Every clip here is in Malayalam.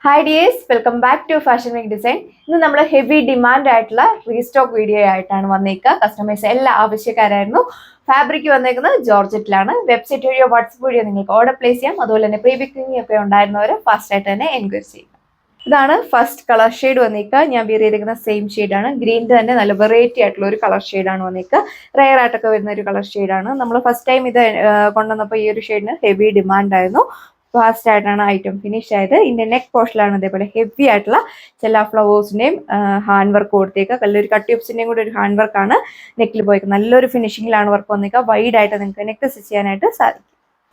Hi dears, welcome back to fashion week design. ഇന്ന് നമ്മൾ ഹെവി ഡിമാൻഡ് ആയിട്ടുള്ള റീസ്റ്റോക്ക് വീഡിയോ ആയിട്ടാണ് വന്നേക്കുക. കസ്റ്റമേഴ്സ് എല്ലാ ആവശ്യക്കാരായിരുന്നു. ഫാബ്രിക് വന്നേക്കുന്നത് ജോർജറ്റിലാണ്. വെബ്സൈറ്റ് വഴിയോ വാട്സ്ആപ്പ് വഴിയോ നിങ്ങൾക്ക് ഓർഡർ പ്ലേസ് ചെയ്യാം. അതുപോലെ തന്നെ പ്രീ ബുക്കിംഗ് ഒക്കെ ഉണ്ടായിരുന്നവർ ഫാസ്റ്റ് ആയിട്ട് തന്നെ എൻക്വയറി ചെയ്യും. ഇതാണ് ഫസ്റ്റ് കളർ ഷെയ്ഡ് വന്നേക്കുക. ഞാൻ വേറെ ചെയ്തിരിക്കുന്ന സെയിം ഷെയ്ഡാണ്. ഗ്രീനിന്റെ തന്നെ നല്ല വെറൈറ്റി ആയിട്ടുള്ള ഒരു കളർ ഷെയ്ഡാണ് വന്നേക്കുക. റെയർ ആയിട്ടൊക്കെ വരുന്ന ഒരു കളർ ഷെയ്ഡാണ്. നമ്മൾ ഫസ്റ്റ് ടൈം ഇത് കൊണ്ടുവന്നപ്പോൾ ഈ ഒരു ഷെയ്ഡിന് ഹെവി ഡിമാൻഡ് ആയിരുന്നു. ഫാസ്റ്റ് ആയിട്ടാണ് ഐറ്റം ഫിനിഷ് ആയത്. ഇതിന്റെ നെക്ക് പോർഷനിലാണ് അതേപോലെ ഹെവി ആയിട്ടുള്ള ചില ഫ്ലവേഴ്സിന്റെയും ഹാൻഡ് വർക്ക് കൊടുത്തേക്കുക. നല്ലൊരു കട്ട് ട്യൂബ്സിന്റെയും കൂടെ ഒരു ഹാൻഡ് വർക്കാണ് നെക്കിൽ പോയേക്കുന്നത്. നല്ലൊരു ഫിനിഷിംഗിലാണ് വർക്ക് വന്നേക്കുക. വൈഡ് ആയിട്ട് നിങ്ങൾക്ക് നെക്ക് സ്റ്റിച്ച് ചെയ്യാനായിട്ട് സാധിക്കും.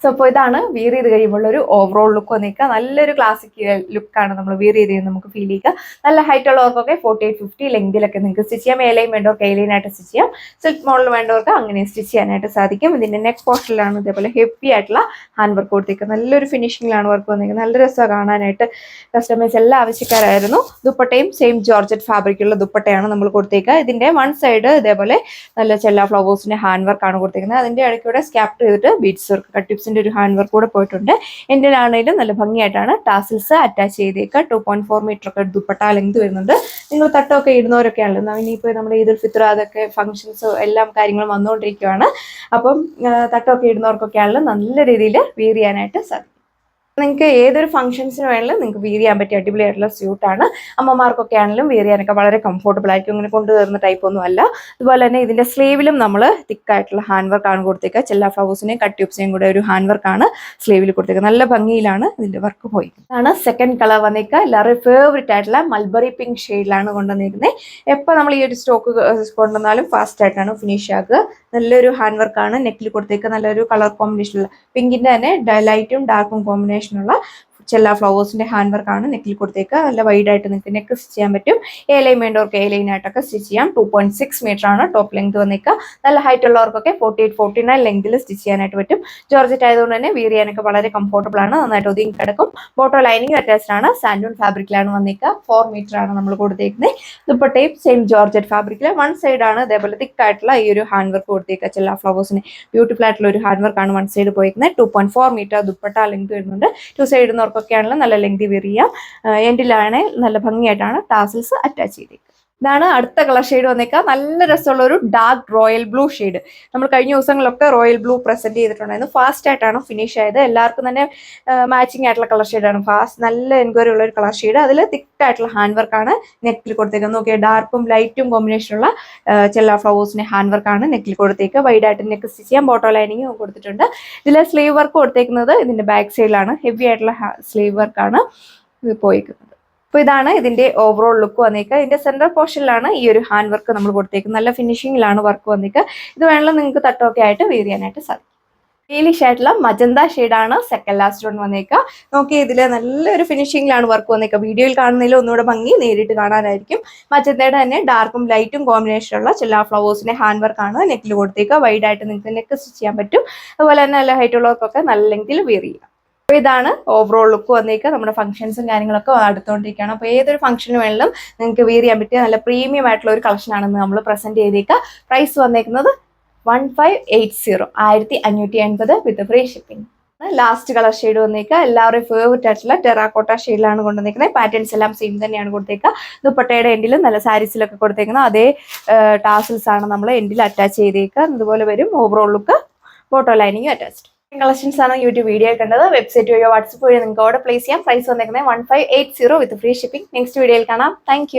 സോ അപ്പോൾ ഇതാണ് വിയർ ചെയ്ത് കഴിയുമ്പോൾ ഒരു ഓവറോൾ ലുക്ക് വന്നിക്കുക. നല്ലൊരു ക്ലാസിക് ലുക്കാണ് നമ്മൾ വിയർ ചെയ്ത് കഴിയുമ്പോൾ നമുക്ക് ഫീൽ ചെയ്യുക. നല്ല ഹൈറ്റ് ഉള്ളവർക്കൊക്കെ 48-50 ലെങ്തിലൊക്കെ നിങ്ങൾക്ക് സ്റ്റിച്ച് ചെയ്യാം. എലൈൻ വേണ്ടവർക്ക് എലൈനായിട്ട് സ്റ്റിച്ച് ചെയ്യാം. സിൽക്ക് മോഡൽ വേണ്ടവർക്ക് അങ്ങനെ സ്റ്റിച്ച് ചെയ്യാനായിട്ട് സാധിക്കും. ഇതിന്റെ നെക്ക് പോർഷനിലാണ് ഇതേപോലെ ഹെവി ആയിട്ടുള്ള ഹാൻഡ് വർക്ക് കൊടുത്തേക്കുക. നല്ലൊരു ഫിനിഷിംഗിലാണ് വർക്ക് വന്നിരിക്കുന്നത്. നല്ല രസമാണ് കാണാനായിട്ട്. കസ്റ്റമേഴ്സ് എല്ലാ ആവശ്യക്കാരായിരുന്നു. ദുപ്പട്ടയും സെയിം ജോർജറ്റ് ഫാബ്രിക്കുള്ള ദുപ്പട്ടയാണ് നമ്മൾ കൊടുത്തേക്കുക. ഇതിന്റെ വൺ സൈഡ് ഇതേപോലെ നല്ല ചെല്ല ഫ്ലവേഴ്സിന്റെ ഹാൻഡ് വർക്കാണ് കൊടുത്തേക്കുന്നത്. അതിന്റെ ഇടയ്ക്കൂടെ സ്കാപ്റ്റ് ചെയ്തിട്ട് ബീഡ്സ് വർക്ക് കട്ട് ഒരു ഹാൻഡ് വർക്ക് കൂടെ പോയിട്ടുണ്ട്. എൻ്റെ ആണെങ്കിലും നല്ല ഭംഗിയായിട്ടാണ് ടാസിൽസ് അറ്റാച്ച് ചെയ്തേക്കുക. 2.4 മീറ്റർ ഒക്കെ ദുപ്പട്ട ലെങ്ത് വരുന്നുണ്ട്. നിങ്ങൾ തട്ടമൊക്കെ ഇടുന്നവരൊക്കെയാണല്ലോ. ഇനിയിപ്പോൾ നമ്മുടെ ഈദുൽ ഫിത്ർ അതൊക്കെ ഫംഗ്ഷൻസ് എല്ലാം കാര്യങ്ങളും വന്നുകൊണ്ടിരിക്കുകയാണ്. അപ്പം തട്ടമൊക്കെ ഇടുന്നവർക്കൊക്കെയാണല്ലോ നല്ല രീതിയിൽ വിയർ ചെയ്യാനായിട്ട് സാധിക്കും. നിങ്ങൾക്ക് ഏതൊരു ഫംഗ്ഷൻസിന് വേണമെങ്കിലും നിങ്ങൾക്ക് വിയർ ചെയ്യാൻ പറ്റിയ അടിപൊളിയായിട്ടുള്ള സ്യൂട്ടാണ്. അമ്മമാർക്കൊക്കെ ആണെങ്കിലും വിയർ ചെയ്യാനൊക്കെ വളരെ കംഫർട്ടബിൾ ആയിരിക്കും. ഇങ്ങനെ കൊണ്ടുവരുന്ന ടൈപ്പ് ഒന്നും അല്ല. അതുപോലെ തന്നെ ഇതിന്റെ സ്ലീവിലും നമ്മൾ തിക്കായിട്ടുള്ള ഹാൻഡ് വർക്കാണ് കൊടുത്തേക്കുക. ചെല്ല ഫ്ലവേഴ്സിനെയും കട്ട് ട്യൂബ്സിനെയും കൂടെ ഒരു ഹാൻഡ് വർക്കാണ് സ്ലീവിൽ കൊടുത്തേക്കുക. നല്ല ഭംഗിയിലാണ് ഇതിന്റെ വർക്ക് പോയി. ഇതാണ് സെക്കൻഡ് കളർ വന്നേക്കുക. എല്ലാവരുടെയും ഫേവറേറ്റ് ആയിട്ടുള്ള മൽബറി പിങ്ക് ഷെയ്ഡിലാണ് കൊണ്ടുവന്നിരിക്കുന്നത്. എപ്പോൾ നമ്മൾ ഈ ഒരു സ്റ്റോക്ക് കൊണ്ടുവന്നാലും ഫാസ്റ്റ് ആയിട്ടാണ് ഫിനിഷ് ആക്കുക. നല്ലൊരു ഹാൻഡ് വർക്കാണ് നെക്കിൽ കൊടുത്തേക്കുക. നല്ലൊരു കളർ കോമ്പിനേഷനുള്ള പിങ്കിന്റെ തന്നെ ലൈറ്റും ഡാർക്കും കോമ്പിനേഷനുള്ള ചെല്ല ഫ്ലവേഴ്സിന്റെ ഹാൻഡ് വർക്കാണ് നെക്കിൽ കൊടുത്തേക്കുക. നല്ല വൈഡ് ആയിട്ട് നിങ്ങൾക്ക് നെക്ക് സ്റ്റിച്ച് ചെയ്യാൻ പറ്റും. എലൈൻ വേണ്ടവർക്ക് എലൈനായിട്ടൊക്കെ സ്റ്റിച്ച് ചെയ്യാം. 2.6 മീറ്റർ ആണ് ടോപ്പ് ലെങ്ത് വന്നേക്കുക. നല്ല ഹൈറ്റ് ഉള്ളവർക്കൊക്കെ 48-49 ലെങ്തിൽ സ്റ്റിച്ച് ചെയ്യാനായിട്ട് പറ്റും. ജോർജറ്റ് ആയതുകൊണ്ട് തന്നെ വിയർ ചെയ്യാനൊക്കെ വളരെ കംഫർട്ടബിൾ ആണ്. നന്നായിട്ട് ഒതുങ്ങി കിടക്കും. ബോട്ടോ ലൈനിങ് അറ്റാച്ച്ഡ് ആണ്. സാൻഡൂൺ ഫാബ്രിക്കിലാണ് വന്നേക്കുക. 4 മീറ്റർ ആണ് നമ്മൾ കൊടുത്തേക്കുന്നത്. ദുപ്പട്ടയും സെയിം ജോർജറ്റ് ഫാബ്രിക്കിൽ വൺ സൈഡ് ആണ് ഇതേപോലെ തിക്കായിട്ടുള്ള ഈ ഒരു ഹാൻഡ് വർക്ക് കൊടുത്തേക്കുക. ചെല്ല ഫ്ലവേഴ്സിന് ബ്യൂട്ടിഫുൾ ആയിട്ടുള്ള ഒരു ഹാൻഡ് വർക്കാണ് വൺ സൈഡ് പോയിരിക്കുന്നത്. 2.4 മീറ്റർ ദുപ്പട്ട ലെങ്ത് വരുന്നുണ്ട്. ടു സൈഡ് ഒക്കെ ആണല്ലോ നല്ല ലെങ്തി വിയർ ചെയ്യാം. എൻഡിലാണ് നല്ല ഭംഗിയായിട്ടാണ് ടാസിൽസ് അറ്റാച്ച് ചെയ്തേക്കുക. ഇതാണ് അടുത്ത കളർ ഷെയ്ഡ് വന്നേക്കുക. നല്ല രസമുള്ള ഒരു ഡാർക്ക് റോയൽ ബ്ലൂ ഷെയ്ഡ്. നമ്മൾ കഴിഞ്ഞ ദിവസങ്ങളിലൊക്കെ റോയൽ ബ്ലൂ പ്രസന്റ് ചെയ്തിട്ടുണ്ടായിരുന്നു. ഫാസ്റ്റ് ആയിട്ടാണ് ഫിനിഷ് ആയത്. എല്ലാവർക്കും തന്നെ മാച്ചിങ് ആയിട്ടുള്ള കളർ ഷെയ്ഡാണ്. ഫാസ്റ്റ് നല്ല എൻക്വയറി ഉള്ള ഒരു കളർ ഷെയ്ഡ്. അതിൽ തിക്കായിട്ടുള്ള ഹാൻഡ് വർക്കാണ് നെക്കിൽ കൊടുത്തേക്കുന്നത്. നോക്കിയാൽ ഡാർക്കും ലൈറ്റും കോമ്പിനേഷനുള്ള ചെല്ല ഫ്ലവേഴ്സിന്റെ ഹാൻഡ് വർക്കാണ് നെക്കിൽ കൊടുത്തേക്കുക. വൈഡ് ആയിട്ട് നെക്ക് സ്റ്റിച്ച് ചെയ്യാൻ ബോട്ടോ ലൈനിങ് കൊടുത്തിട്ടുണ്ട്. ഇതിൽ സ്ലീവ് വർക്ക് കൊടുത്തേക്കുന്നത് ഇതിന്റെ ബാക്ക് സൈഡിലാണ്. ഹെവി ആയിട്ടുള്ള സ്ലീവ് വർക്കാണ് ഇത് പോയിരിക്കുന്നത്. അപ്പോൾ ഇതാണ് ഇതിന്റെ ഓവറോൾ ലുക്ക് വന്നേക്കുക. ഇതിന്റെ സെന്റർ പോർഷനിലാണ് ഈ ഒരു ഹാൻഡ് വർക്ക് നമ്മൾ കൊടുത്തേക്കുന്നത്. നല്ല ഫിനിഷിംഗിലാണ് വർക്ക് വന്നേക്കുക. ഇത് വേണമെങ്കിൽ നിങ്ങൾക്ക് തട്ടമൊക്കെ ആയിട്ട് വെയർ ചെയ്യാനായിട്ട് സാധിക്കും. സ്റ്റൈലിഷ് ആയിട്ടുള്ള മജന്ത ഷെയ്ഡാണ് സെക്കൻഡ് ലാസ്റ്റ് വൺ വന്നേക്കുക. നോക്കി ഇതിൽ നല്ലൊരു ഫിനിഷിംഗിലാണ് വർക്ക് വന്നേക്കുക. വീഡിയോയിൽ കാണുന്നതിൽ ഒന്നുകൂടെ ഭംഗി നേരിട്ട് കാണാനായിരിക്കും. മജന്തയുടെ തന്നെ ഡാർക്കും ലൈറ്റും കോമ്പിനേഷനുള്ള ചില ഫ്ലവേഴ്സിന്റെ ഹാൻഡ് വർക്കാണ് നെക്കിൽ കൊടുത്തേക്കുക. വൈഡ് ആയിട്ട് നിങ്ങൾക്ക് നെക്ക് സ്റ്റിച്ച് ചെയ്യാൻ പറ്റും. അതുപോലെ തന്നെ നല്ല ഹൈറ്റ് ഉള്ളവർക്കൊക്കെ നല്ല ലെങ്തിൽ വെയർ ചെയ്യാം. അപ്പോൾ ഇതാണ് ഓവറോൾ ലുക്ക് വന്നേക്കുക. നമ്മുടെ ഫംഗ്ഷൻസും കാര്യങ്ങളൊക്കെ അടുത്തുകൊണ്ടിരിക്കുകയാണ്. അപ്പോൾ ഏതൊരു ഫംഗ്ഷന് വേണമെങ്കിലും നിങ്ങൾക്ക് വെയർ ചെയ്യാൻ പറ്റിയ നല്ല പ്രീമിയം ആയിട്ടുള്ള ഒരു കളക്ഷൻ ആണെന്ന് നമ്മൾ പ്രസന്റ് ചെയ്തേക്കുക. പ്രൈസ് വന്നേക്കുന്നത് 1580 1580 with free shipping. Last colour shade വന്നേക്കുക. എല്ലാവരുടെയും ഫേവറേറ്റ് ആയിട്ടുള്ള ടെറാക്കോട്ട ഷെയ്ഡിലാണ് കൊണ്ടുവന്നേക്കുന്നത്. പാറ്റേൺസ് എല്ലാം സെയിം തന്നെയാണ് കൊടുത്തേക്കുക. ദുപ്പട്ടയുടെ എൻഡിലും നല്ല സാരീസിലൊക്കെ കൊടുത്തേക്കുന്നത് അതേ ടാസിൽസ് ആണ് നമ്മൾ എൻഡിൽ അറ്റാച്ച് ചെയ്തേക്കുക. അതുപോലെ വരും. ഓവറോൾ ലുക്ക് ബോട്ടോ ലൈനിങ് അറ്റാച്ച്ഡ്. കളക്ഷൻസ് ആണ് യൂട്യൂബ് വീഡിയോ കണ്ടത്. വെബ്സൈറ്റ് വഴിയോ വാട്സ്ആപ്പ് വഴിയോ നിങ്ങൾക്ക് ഓർഡർ പ്ലേസ് ചെയ്യാം. പ്രൈസ് വന്നേക്കുന്നത് 1580 വിത്ത് ഫ്രീ ഷിപ്പിംഗ്. നെക്സ്റ്റ് വീഡിയോയിൽ കാണാം. താങ്ക്